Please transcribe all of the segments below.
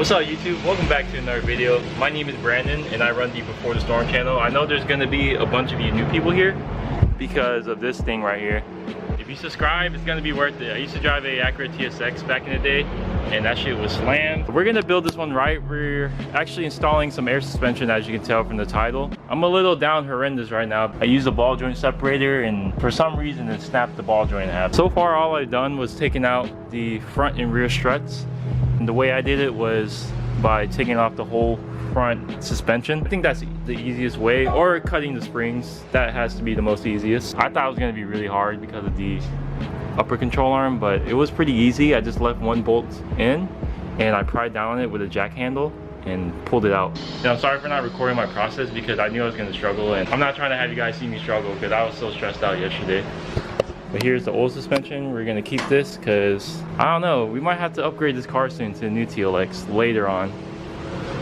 What's up YouTube? Welcome back to another video. My name is Brandon and I run the Before the Storm channel. I know there's gonna be a bunch of you new people here because of this thing right here. If you subscribe, it's gonna be worth it. I used to drive a Acura TSX back in the day and that shit was slammed. We're gonna build this one right. We're actually installing some air suspension, as you can tell from the title. I'm a little down horrendous right now. I used a ball joint separator and for some reason it snapped the ball joint in half. So far all I've done was taking out the front and rear struts. And the way I did it was by taking off the whole front suspension. I think that's the easiest way, or cutting the springs. That has to be the most easiest. I thought it was gonna be really hard because of the upper control arm, but it was pretty easy. I just left one bolt in and I pried down on it with a jack handle and pulled it out. And I'm sorry for not recording my process because I knew I was gonna struggle, and I'm not trying to have you guys see me struggle because I was so stressed out yesterday. But here's the old suspension. We're gonna keep this because I don't know, we might have to upgrade this car soon to a new TLX later on.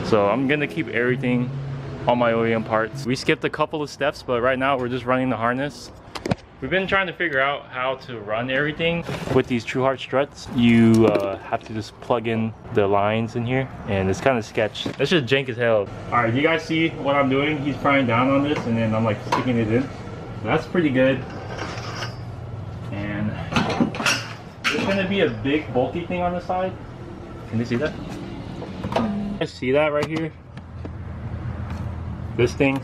So I'm gonna keep everything on my OEM parts. We skipped a couple of steps, but right now we're just running the harness. We've been trying to figure out how to run everything with these True Heart struts. You have to just plug in the lines in here, and it's kind of sketch. That's just jank as hell. All right, you guys see what I'm doing? He's prying down on this, and then I'm like sticking it in. That's pretty good. And there's gonna be a big bulky thing on the side. Can you see that? You see that right here? This thing.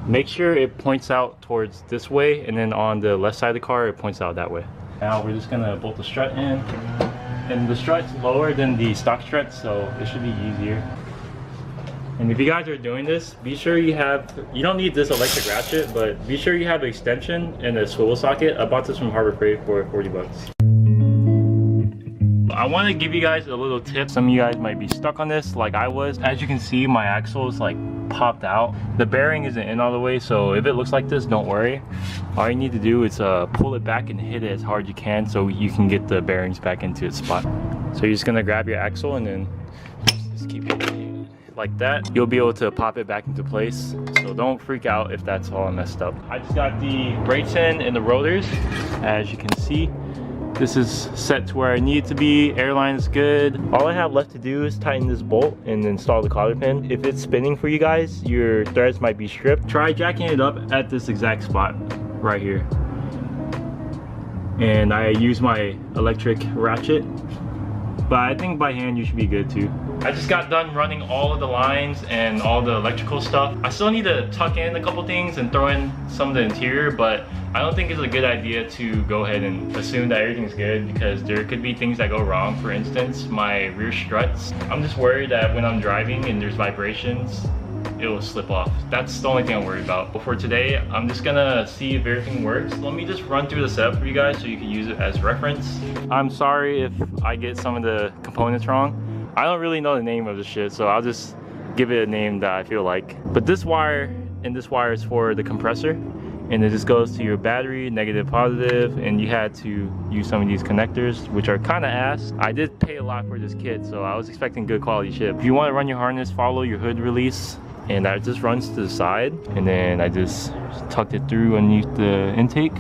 Make sure it points out towards this way, and then on the left side of the car it points out that way. Now we're just gonna bolt the strut in, and the strut's lower than the stock strut, so it should be easier. And if you guys are doing this, be sure you don't need this electric ratchet, but be sure you have an extension and a swivel socket. I bought this from Harbor Freight for 40 bucks. I want to give you guys a little tip. Some of you guys might be stuck on this like I was. As you can see, my axle is like popped out. The bearing isn't in all the way, so if it looks like this, don't worry. All you need to do is pull it back and hit it as hard as you can so you can get the bearings back into its spot. So you're just gonna grab your axle and then just keep hitting it like that. You'll be able to pop it back into place, so don't freak out if that's all messed up. I just got the brakes in and the rotors. As you can see, this is set to where I need it to be. Airline is good. All I have left to do is tighten this bolt and install the cotter pin. If it's spinning for you guys, your threads might be stripped. Try jacking it up at this exact spot right here. And I use my electric ratchet, but I think by hand you should be good too. I just got done running all of the lines and all the electrical stuff. I still need to tuck in a couple things and throw in some of the interior, but I don't think it's a good idea to go ahead and assume that everything's good because there could be things that go wrong. For instance, my rear struts. I'm just worried that when I'm driving and there's vibrations, it will slip off. That's the only thing I'm worried about. But for today, I'm just gonna see if everything works. Let me just run through the setup for you guys so you can use it as reference. I'm sorry if I get some of the components wrong. I don't really know the name of the shit, so I'll just give it a name that I feel like. But this wire and this wire is for the compressor, and it just goes to your battery, negative, positive, and you had to use some of these connectors, which are kind of ass. I did pay a lot for this kit, so I was expecting good quality shit. If you want to run your harness, follow your hood release, and that just runs to the side, and then I just tucked it through underneath the intake,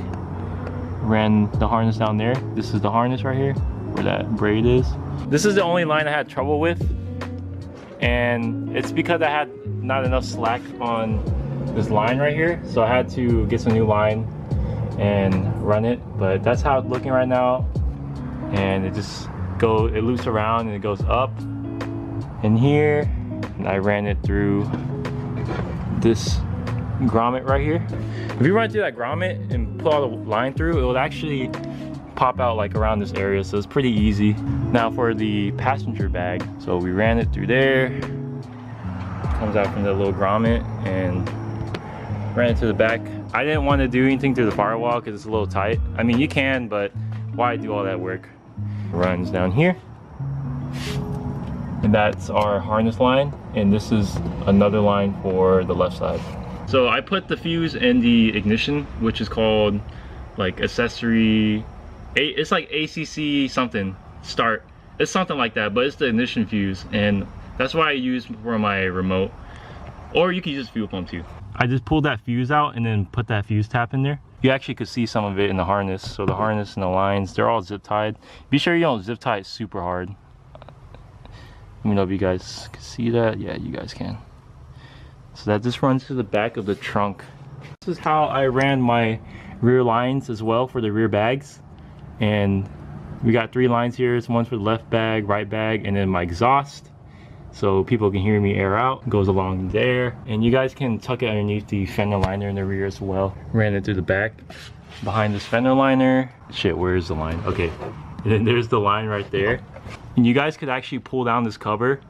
ran the harness down there. This is the harness right here, where that braid is. This is the only line I had trouble with, and it's because I had not enough slack on this line right here, so I had to get some new line and run it. But that's how it's looking right now, and it loops around and it goes up in here, and I ran it through this grommet right here. If you run through that grommet and pull all the line through, it will actually pop out like around this area, so it's pretty easy. Now for the passenger bag, so we ran it through there, comes out from the little grommet, and ran it to the back. I didn't want to do anything through the firewall because it's a little tight. I mean, you can, but why do all that work? Runs down here, and that's our harness line, and this is another line for the left side. So I put the fuse in the ignition, which is called like accessory, it's like ACC something start, it's something like that, but it's the ignition fuse, and that's what I use for my remote, or you can use fuel pump too. I just pulled that fuse out and then put that fuse tap in there. You actually could see some of it in the harness. So the harness and the lines, they're all zip tied. Be sure you don't zip tie it super hard. Let me know if you guys can see that. Yeah, you guys can. So that just runs to the back of the trunk. This is how I ran my rear lines as well for the rear bags. And we got 3 lines here. It's one for the left bag, right bag, and then my exhaust. So people can hear me air out. It goes along there. And you guys can tuck it underneath the fender liner in the rear as well. Ran it through the back. Behind this fender liner. Shit, where's the line? Okay. And then there's the line right there. And you guys could actually pull down this cover.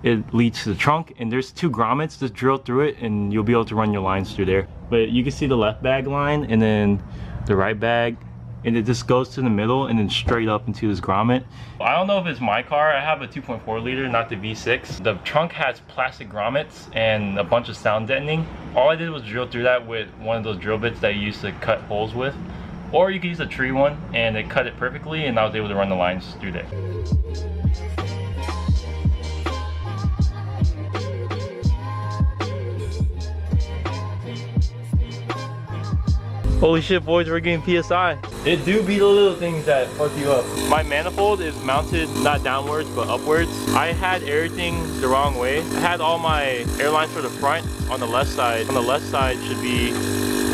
It leads to the trunk, and there's 2 grommets just drilled through it, and you'll be able to run your lines through there. But you can see the left bag line and then the right bag, and it just goes to the middle and then straight up into this grommet. I don't know if it's my car. I have a 2.4 liter, not the V6. The trunk has plastic grommets and a bunch of sound deadening. All I did was drill through that with one of those drill bits that you used to cut holes with. Or you could use a tree one, and it cut it perfectly, and I was able to run the lines through there. Holy shit, boys, we're getting PSI. It do be the little things that fuck you up. My manifold is mounted not downwards but upwards. I had everything the wrong way. I had all my air lines for the front on the left side. On the left side should be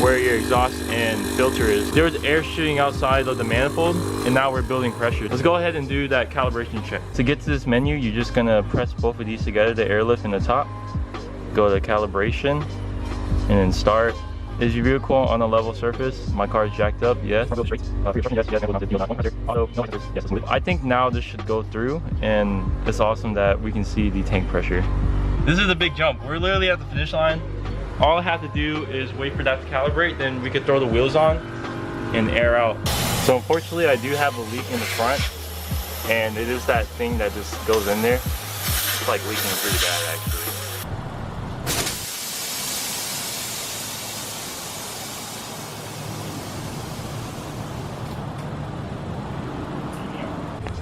where your exhaust and filter is. There was air shooting outside of the manifold, and now we're building pressure. Let's go ahead and do that calibration check. To get to this menu, you're just gonna press both of these together, the airlift and the top. Go to calibration, and then start. Is your vehicle on a level surface? My car is jacked up, yes. I think now this should go through, and it's awesome that we can see the tank pressure. This is a big jump. We're literally at the finish line. All I have to do is wait for that to calibrate, then we could throw the wheels on and air out. So unfortunately, I do have a leak in the front, and it is that thing that just goes in there. It's like leaking pretty bad, actually.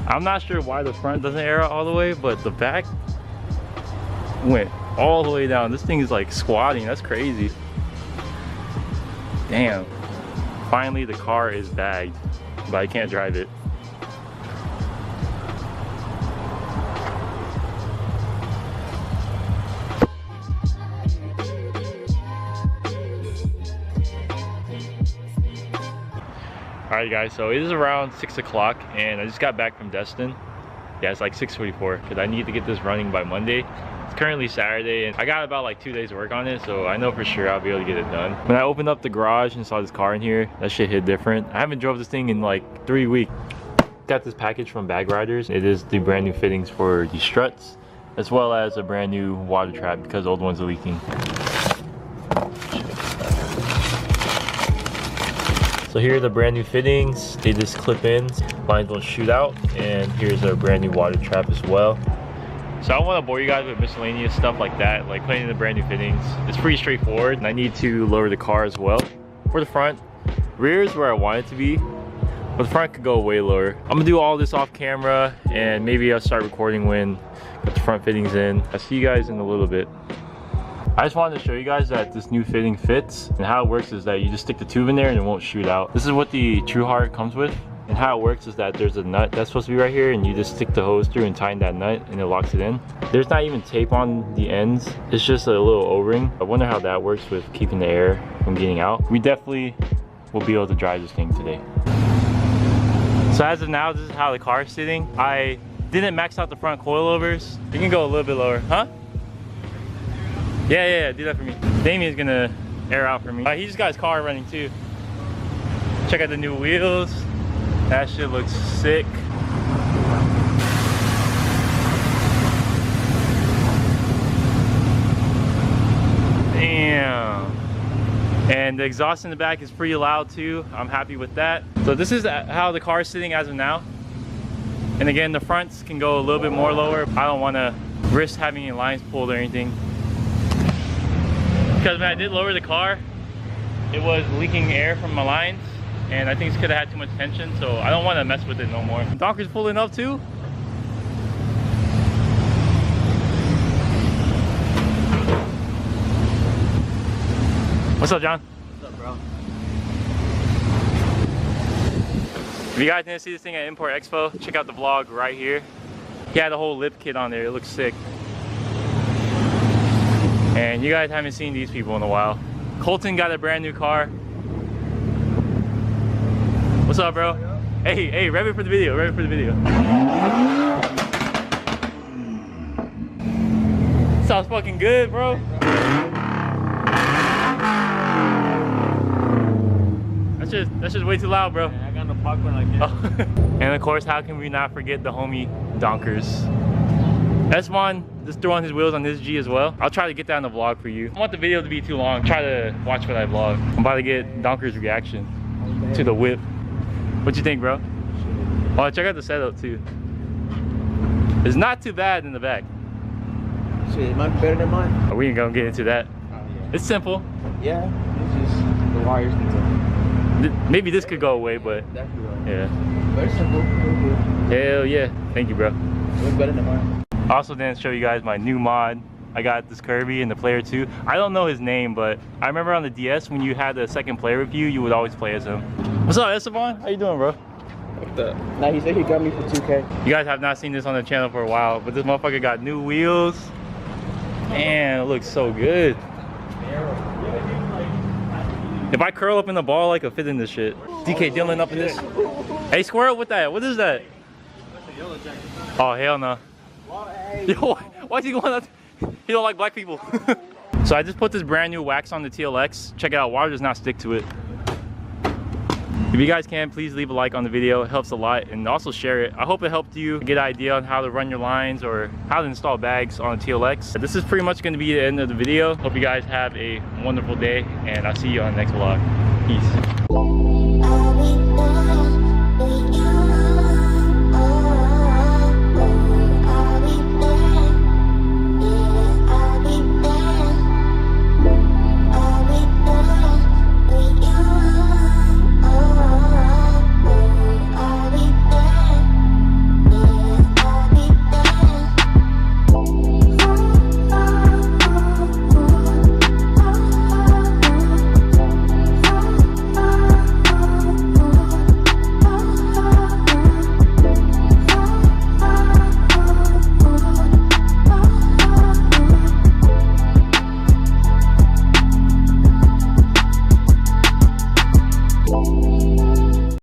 I'm not sure why the front doesn't air out all the way, but the back went all the way down. This thing is like squatting. That's crazy. Damn. Finally, the car is bagged, but I can't drive it. Alright guys, so it is around 6 o'clock and I just got back from Destin. Yeah, it's like 6:44 because I need to get this running by Monday. It's currently Saturday and I got about like 2 days to work on it, so I know for sure I'll be able to get it done. When I opened up the garage and saw this car in here, that shit hit different. I haven't drove this thing in like 3 weeks. Got this package from Bag Riders. It is the brand new fittings for the struts, as well as a brand new water trap because the old ones are leaking. So here are the brand new fittings. They just clip in, lines don't shoot out, and here's a brand new water trap as well. So I don't want to bore you guys with miscellaneous stuff like that, like putting in the brand new fittings. It's pretty straightforward, and I need to lower the car as well. For the front, rear is where I want it to be, but the front could go way lower. I'm gonna do all this off camera, and maybe I'll start recording when I put the front fittings in. I'll see you guys in a little bit. I just wanted to show you guys that this new fitting fits, and how it works is that you just stick the tube in there and it won't shoot out. This is what the True Heart comes with, and how it works is that there's a nut that's supposed to be right here, and you just stick the hose through and tighten that nut and it locks it in. There's not even tape on the ends, it's just a little O-ring. I wonder how that works with keeping the air from getting out. We definitely will be able to drive this thing today. So as of now, this is how the car is sitting. I didn't max out the front coilovers. You can go a little bit lower, huh? Yeah, do that for me. Damien's gonna air out for me. He just got his car running too. Check out the new wheels. That shit looks sick. Damn. And the exhaust in the back is pretty loud too. I'm happy with that. So this is how the car is sitting as of now. And again, the fronts can go a little bit more lower. I don't want to risk having any lines pulled or anything. Because when I did lower the car, it was leaking air from my lines, and I think it could have had too much tension, so I don't want to mess with it no more. Donker's pulling up too. What's up, John? What's up, bro? If you guys didn't see this thing at Import Expo, check out the vlog right here. He had a whole lip kit on there. It looks sick. And you guys haven't seen these people in a while. Colton got a brand new car. What's up, bro? Hey, rev it for the video. Rev it for the video. Sounds fucking good, bro. That's just way too loud, bro. I got no popcorn like that. Oh. And of course, how can we not forget the homie Donkers? Esteban just threw on his wheels on his G as well. I'll try to get that in the vlog for you. I don't want the video to be too long. Try to watch what I vlog. I'm about to get Donkers' reaction to the whip. What you think, bro? Oh, check out the setup too. It's not too bad in the back. Shit, it might be better than mine. We ain't gonna get into that. Oh, yeah. It's simple. Yeah, it's just the wires need to... Maybe this could go away, but yeah. Very simple. Hell yeah. Thank you, bro. It's better than mine. I also didn't show you guys my new mod. I got this Kirby and the player 2. I don't know his name, but I remember on the DS when you had the second player with you, you would always play as him. What's up, Esteban? How you doing, bro? What the? Nah, he said he got me for 2K. You guys have not seen this on the channel for a while, but this motherfucker got new wheels. Man, it looks so good. If I curl up in the ball, I could fit in this shit. DK Dylan up in this. Hey, square up with that. What is that? Oh, hell no. Yo, why's he going up? He don't like black people. So I just put this brand new wax on the TLX. Check it out, water does not stick to it. If you guys can, please leave a like on the video. It helps a lot, and also share it. I hope it helped you get an idea on how to run your lines or how to install bags on a TLX. This is pretty much going to be the end of the video. Hope you guys have a wonderful day, and I'll see you on the next vlog. Peace.